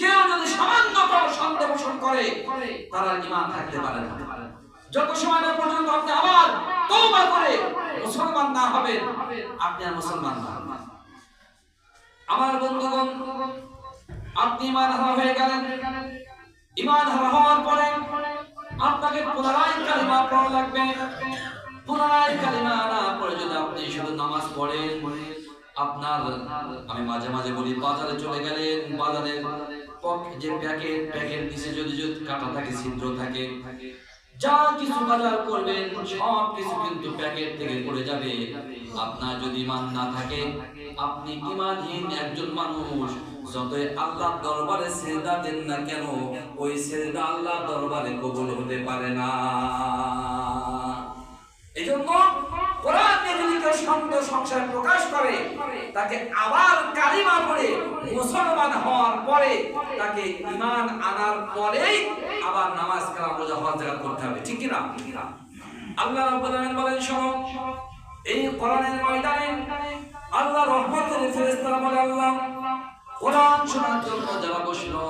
কেউ যদি সামান্যতম সন্দেহ পোষণ করে তার ঈমান থাকতে পারে না। যত সময় না পর্যন্ত আপনি আবার তওবা করে মুসলমান না হবেন, আপনি আর মুসলমান না। আমার বন্ধুগণ, আপনি ঈমান হারা হয়ে গেলেন। ঈমান হারা হওয়ার পরে আপনাকে পুনরায় কালিমা পড়া লাগবে। পুনরায় কালিমা না পড়ে যদি আপনি শুধু নামাজ পড়েন, আপনার, আমি মাঝে মাঝে বলি, বাজারে চলে গেলেন, বাজারের যে প্যাকেট নিচে যদি কাটা থাকে, ছিদ্র থাকে, যা কিছু বাজার করবেন সব কিছু কিন্তু প্যাকেট থেকে পড়ে যাবে। আপনার যদি ঈমান না থাকে, আপনি ঈমানহীন একজন মানুষ, যতই আল্লাহর দরবারে সিজদা দেন না কেন, ওই সিজদা আল্লাহর দরবারে কবুল হতে পারে না। এজন্য কোরআনে যদি কেউ সন্দেহ সংশয় প্রকাশ করে, তাকে আবার কালিমা পড়ে মুসলমান হওয়ার পরে, তাকে ঈমান আনার পরেই আবার নামাজ কালাম রোজা হজ যাকাত করতে হবে, ঠিক কি না? আল্লাহ রাব্বুল আলামিন বলেন, শোনো, এই কোরআনের ময়দানে আল্লাহ রহমতের ফেরেশতারা বলে, আল্লাহ কোরআন শোনার জন্য যারা বসলো,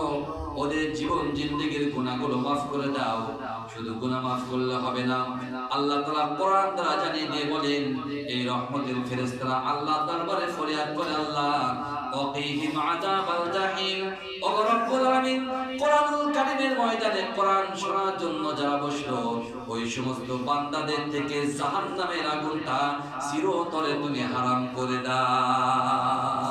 ওদের জীবন জিন্দেগির গুনাহগুলো মাফ করে দাও। শুধু গুনাহ মাফ করলে হবে না, আল্লাহ তাআলা কোরআন দ্বারা জানিয়ে দিয়ে বলেন, এই রহমতের ফেরেশতারা আল্লাহ দরবারে ফরিয়াদ করে, আল্লাহ ওয়াকিহিম আযাবাল জাহিম। ও রব্বুল আলামিন, কোরআনুল কারীমের ময়দানে কোরআন শোনার জন্য যারা বসলো, ওই সমস্ত বান্দাদের থেকে জাহান্নামের আগুনটা চিরতরে তুমি হারাম করে দাও।